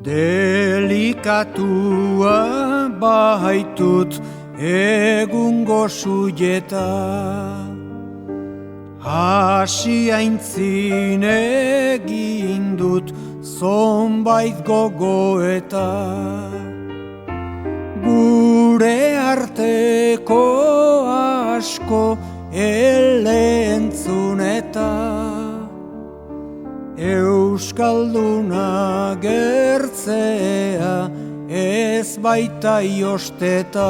Delikatua baitut egungo suieta, hasi aintzin egin dut zonbait gogoeta. Gure arteko asko elentzuneta, Euskalduna gertzea ez baita iosteta.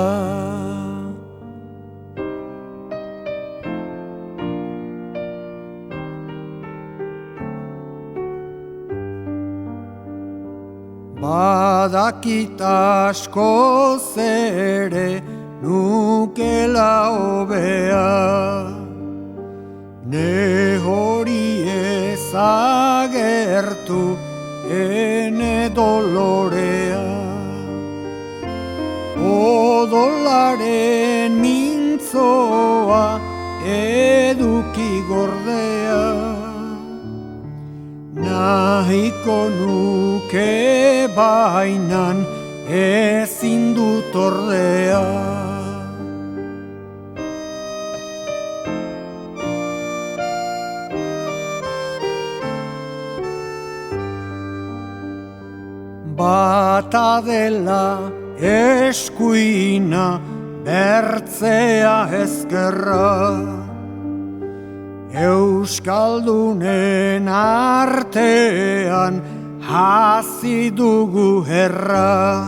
Badakit askoz ere nukela hobea, ne hori ezagertu ene dolorea. Odolaren mintzoa eduki gordea, nahiko nuke bainan ezin dut ordea. Bata dela eskuina, bertzea ezkerra, Euskaldunen artean hasi dugu herra.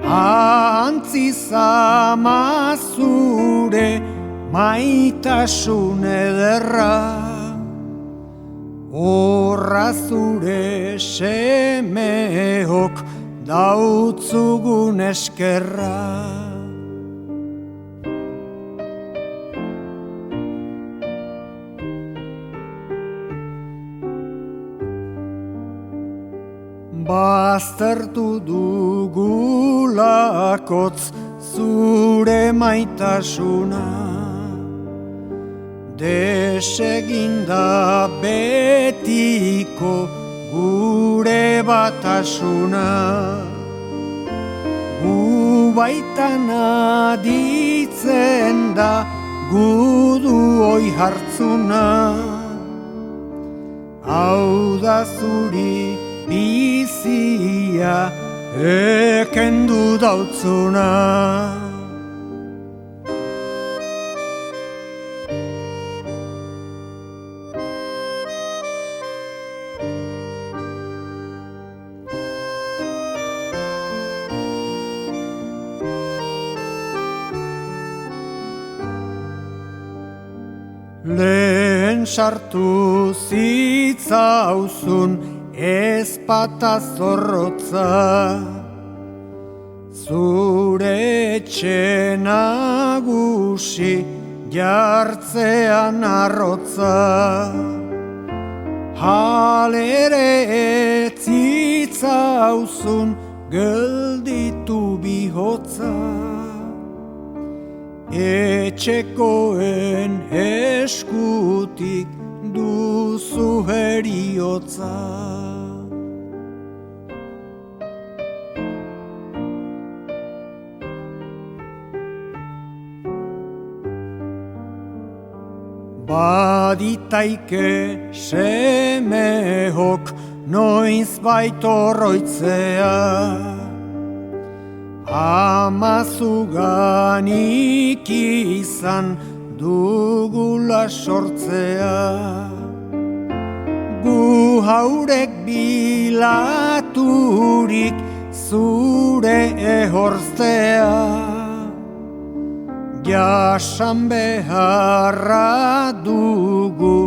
Antzi zama zure maitasun ederra, horra zure semeok dautzugun eskerra. Baztertu dugulakotz zure maitasuna, deseginda betiko gure batasuna. Gu baitan aditzen da gudu oi hartzuna, hau da zuri bizia ekendu dautzuna. Lehen sartu zitzauzun ezpata zorrotza, zure etxe nagusi jartzean arrotza. Halere ez zitzauzun gelditu bihotza, etxekoen eskutik duzu heriotza. Baditaike semehok noiz baitorroitzea, amazuganik izan dugula sortzea. Gu haurek bilaturik zure ehorztea, jasan beharra dugu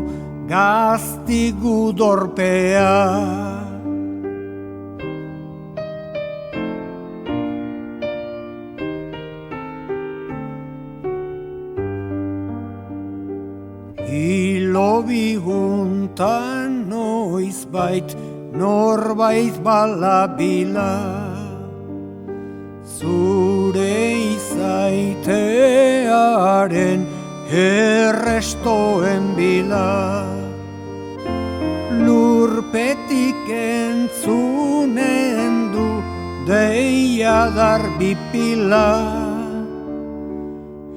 gaztigu dorpea. Hilobi juntan noizbait norbait balabila, zure izaitearen errestoen bila. Lurpetik entzun deia darbipila.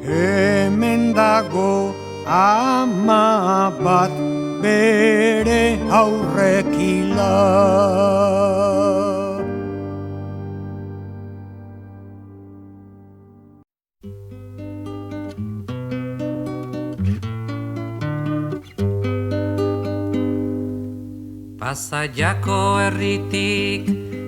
Hemen dago ama bat bere aurrekila. Pasaiako herritik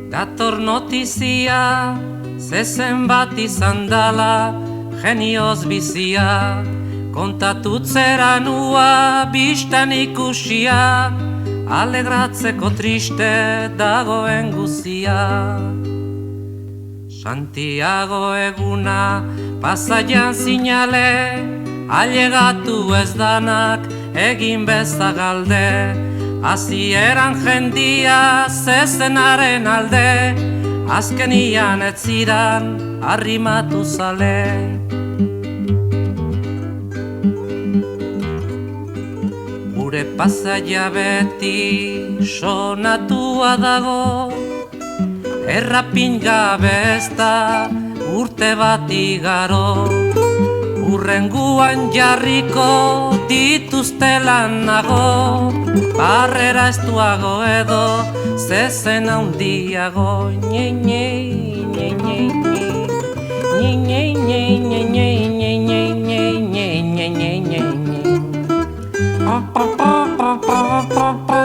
dator notizia, zezen bat izan dala genioz bizia. Kontatutzera nua bistan ikusia, alegratzeko triste dagoen guzia. Santiago eguna pasaian zinale, ailegatu ez danak egin bezagalde. Hasieran jendia zezenaren alde, azkenian ez zidan arrimatu zale. Gure pasaia beti sonatua dago, errapin gabe ez da urte bat igaro. Urrenguan jarriko dituztelan nago, barrera estuago edo zezen handiago. Nye, nye, nye, nye, nye. Nye, nye, nye, nye, nye, nye, nye, nye, nye, nye, nye, nye, nye. Pa, pa, pa, pa, pa, pa, pa.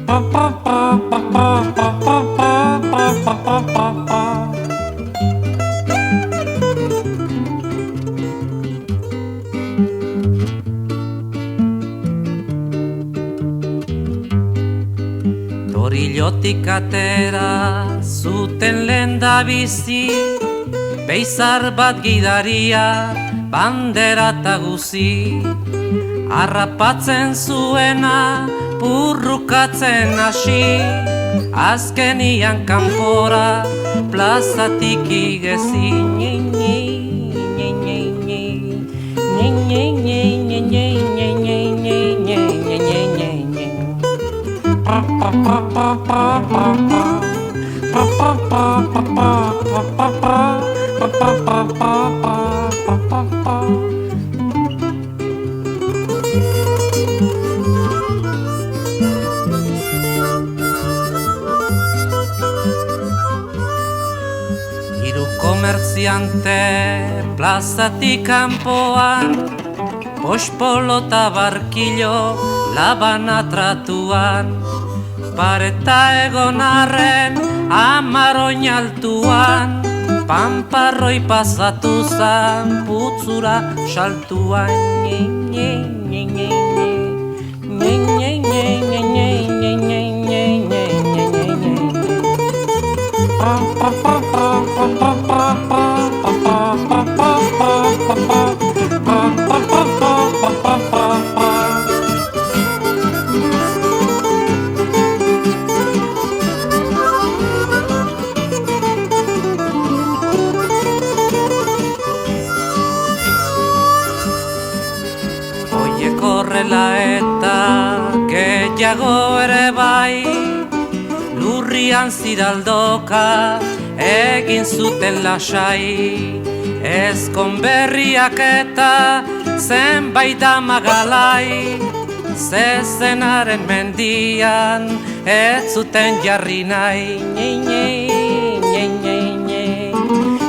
Pa, pa, pa, pa, pa, pa, pa, pa, pa, pa, pa, pa. Torillotik atera zuten lenda bizi, beizar bat gidaria bandera eta guzi. Harrapatzen zuena purrukatzen hasi, azkenian kanpora plazatik igezi. Nye, nye, nye, nye, nye. Nye, nye, nye, nye, nye, nye, nye, nye, nye, nye, nye, nye. Pa pa pa pa pa pa pa. Pa pa pa pa pa pa pa pa. Pa pa pa pa pa pa pa. Hiru komertziante plazatik kanpoan, pospolota barkilo labana tratuan. Pareta egon arren amaroin altuan, pamparroi pasatu zan putzura saltuan. Nye, nye, nye, nye, nye. Nye, nye, nye, nye, nye, nye, nye, nye, nye, nye, nye, nye. Pa pa pa pa pa pa pa pa pa pa pa pa pa pa. Pa pa pa pa pa pa pa pa. Korrela eta gehiago ere bai, lurrian ziraldoka egin zuten lasai. Ezkon berriak eta zenbait amagalai, zezenaren mendian ez zuten jarri nahi. Nye, nye, nye, nye, nye.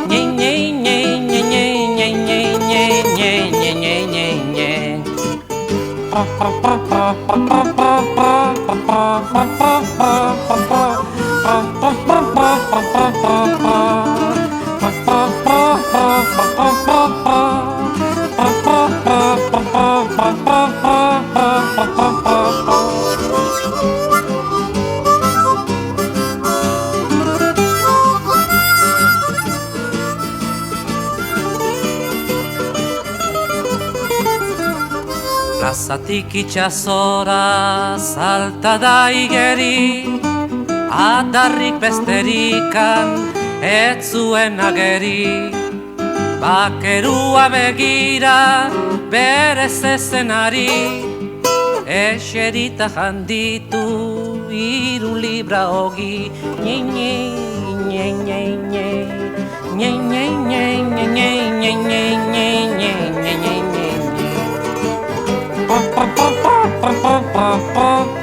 Nye, nye, nye, nye, nye, nye, nye, nye, nye, nye, nye, nye, nye. Pa pa pa pa pa pa pa pa pa pa pa pa Plazatik itxasora salta da igeri, adarrik besterikan ez zuen ageri. Bakerua begira bere zezenari, eserita janditu 3 libra hogi. Nye, nye, Pa pa pa pa pa pa pa pa